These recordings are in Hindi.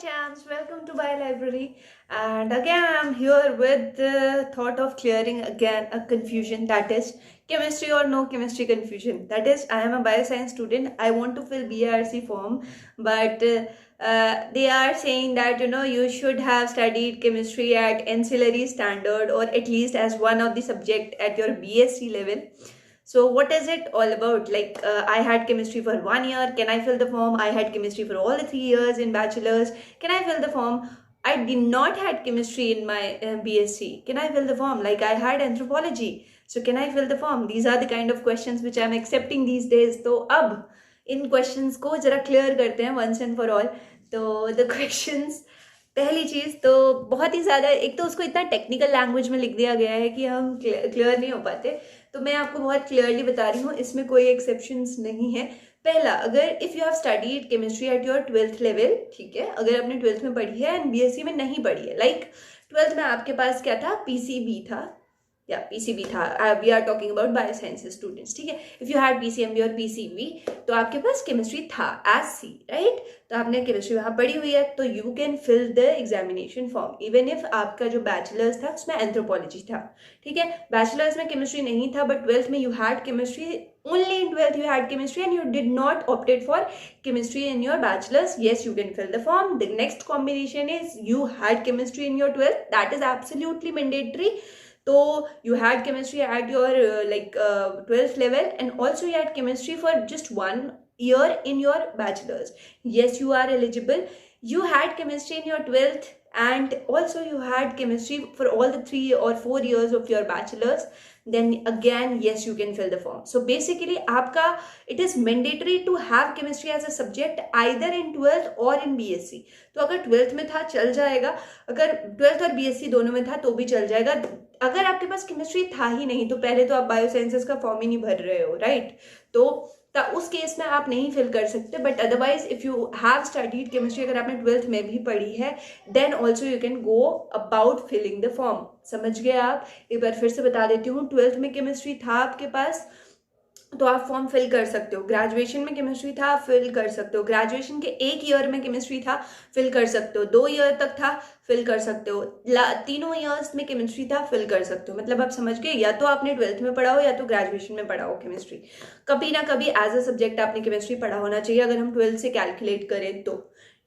Chance, welcome to my library, and again I'm here with the thought of clearing again a confusion, that is chemistry or no chemistry confusion. That is, I am a bioscience student. I want to fill BRC form, but they are saying that you should have studied chemistry at ancillary standard or at least as one of the subject at your BSc level. So what is it all about? Like, I had chemistry for 1 year. Can I fill the form? I had chemistry for all the 3 years in bachelor's. Can I fill the form? I did not had chemistry in my BSc. Can I fill the form? Like, I had anthropology. So can I fill the form? These are the kind of questions which I'm accepting these days. तो अब इन questions को जरा clear करते हैं once and for all. तो the questions, पहली चीज़ तो बहुत ही ज़्यादा, एक तो उसको इतना टेक्निकल लैंग्वेज में लिख दिया गया है कि हम क्लियर नहीं हो पाते. तो मैं आपको बहुत क्लियरली बता रही हूँ, इसमें कोई एक्सेप्शंस नहीं है. पहला, अगर if you have studied chemistry at your 12th level, ठीक है, अगर आपने 12th में पढ़ी है एंड बीएससी में नहीं पढ़ी है, लाइक 12th में आपके पास क्या था, पीसीबी था या पीसीबी था. We are talking about biosciences students, ठीक है. इफ यू हैड पीसीएमबी और पीसीबी तो आपके पास केमिस्ट्री था एज सी, राइट. तो आपने केमिस्ट्री वहाँ पढ़ी हुई है, तो you can fill the examination form even if आपका जो बैचलर्स था उसमें एंथ्रोपोलॉजी था, ठीक है. बैचलर्स में केमिस्ट्री नहीं था, बट 12th में you had chemistry. Only in 12th you had chemistry and you did not opted for chemistry in your bachelor's. Yes, you can fill the form. The next combination is you had chemistry in your 12th. That is absolutely mandatory. So you had chemistry at your 12th level, and also you had chemistry for just 1 year in your bachelor's. Yes, you are eligible. You had chemistry in your 12th and also you had chemistry for all the 3 or 4 years of your bachelor's. Then again, yes, you can fill the form. So basically आपका it is mandatory to have chemistry as a subject either in 12th or in BSc. तो अगर 12th में था चल जाएगा, अगर 12th और BSc दोनों में था तो भी चल जाएगा. अगर आपके पास केमिस्ट्री था ही नहीं तो पहले तो आप बायोसाइंसेस का फॉर्म ही नहीं भर रहे हो, राइट. तो उस केस में आप नहीं फिल कर सकते. But otherwise if you have studied chemistry, अगर आपने 12th में भी पढ़ी है, then also you can go about filling the form. समझ गए आप? एक बार फिर से बता देती हूँ. 12th में केमिस्ट्री था आपके पास तो आप फॉर्म फिल कर सकते हो. ग्रेजुएशन में केमिस्ट्री था, फिल कर सकते हो. ग्रेजुएशन के 1 ईयर में केमिस्ट्री था, फिल कर सकते हो. 2 ईयर तक था, फिल कर सकते हो. 3 ईयर्स में केमिस्ट्री था, फिल कर सकते हो. मतलब आप समझ गए, या तो आपने 12th में पढ़ा हो या तो ग्रेजुएशन में पढ़ा हो केमिस्ट्री. कभी ना कभी एज अ सब्जेक्ट आपने केमिस्ट्री पढ़ा होना चाहिए अगर हम 12th से कैलकुलेट करें तो,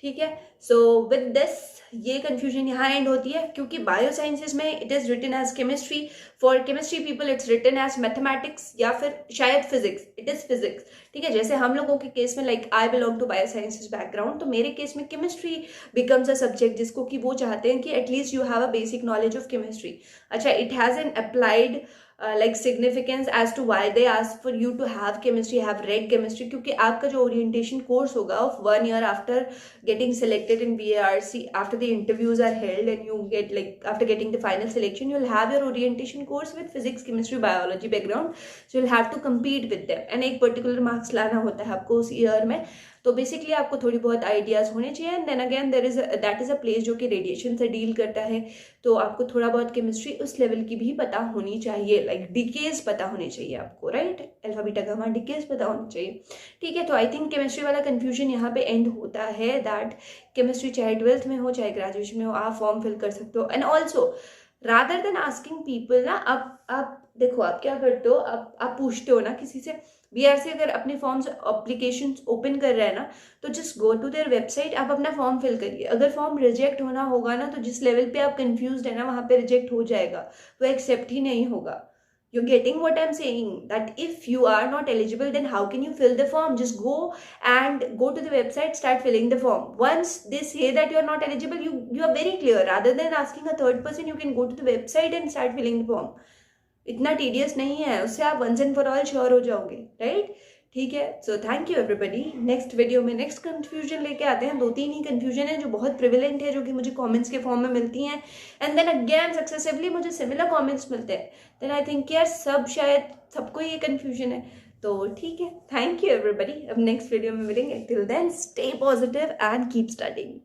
ठीक है. सो विद दिस ये कन्फ्यूजन यहाँ एंड होती है, क्योंकि बायोसाइंसेज में it is written as chemistry. For chemistry people it's written as mathematics या फिर शायद फिजिक्स. इट इज़ फिजिक्स, ठीक है. जैसे हम लोगों के केस में, like I belong to biosciences background, तो मेरे केस में केमिस्ट्री बिकम्स अ सब्जेक्ट जिसको कि वो चाहते हैं कि at least you have a basic knowledge of chemistry. अच्छा, it has an applied significance as to why they ask for you to have chemistry, have read chemistry, क्योंकि आपका जो orientation course होगा of 1 year after getting selected in BARC, after the interviews are held and you get after getting the final selection, you'll have your orientation course with physics, chemistry, biology background. So you'll have to compete with them and एक particular marks लाना होता है आपको उस year में. तो बेसिकली आपको थोड़ी बहुत आइडियाज़ होने चाहिए. And then again that is a place जो कि रेडिएशन से डील करता है, तो आपको थोड़ा बहुत केमिस्ट्री उस लेवल की भी पता होनी चाहिए. लाइक डिकेज पता होने चाहिए आपको, right. Alpha beta gamma decays पता होनी चाहिए, ठीक है. तो आई थिंक केमिस्ट्री वाला कन्फ्यूजन यहाँ पे एंड होता है. दैट केमिस्ट्री चाहे 12th में हो चाहे ग्रेजुएशन में हो, आप फॉर्म फिल कर सकते हो. And also rather than asking people ना, आप देखो आप क्या करते हो, आप पूछते हो ना किसी से. बीआरसी अगर अपने फॉर्म्स एप्लीकेशन ओपन कर रहा है ना, तो just go to there website, आप अपना फॉर्म फिल करिए. अगर फॉर्म रिजेक्ट होना होगा ना, तो जिस लेवल पे आप कंफ्यूज्ड है ना, वहाँ पे रिजेक्ट हो जाएगा, वो एक्सेप्ट ही नहीं होगा. You're getting what I'm saying, that if you are not eligible, then how can you fill the form? Just go to the website, start filling the form. Once they say that you are not eligible, you are very clear. Rather than asking a third person, you can go to the website and start filling the form. इतना टीडियस नहीं है, उससे आप once and for all sure हो जाओगे, राइट. ठीक है. So thank you everybody. Next video में नेक्स्ट कन्फ्यूजन लेके आते हैं. 2-3 ही कन्फ्यूजन है जो बहुत प्रिविलेंट है, जो कि मुझे कमेंट्स के फॉर्म में मिलती हैं. एंड देन अगेन सक्सेसिवली मुझे सिमिलर कमेंट्स मिलते हैं. देन आई थिंक यार शायद सबको ये कन्फ्यूजन है. तो ठीक है. Thank you everybody. अब नेक्स्ट वीडियो में मिलेंगे. Till then stay positive and keep studying.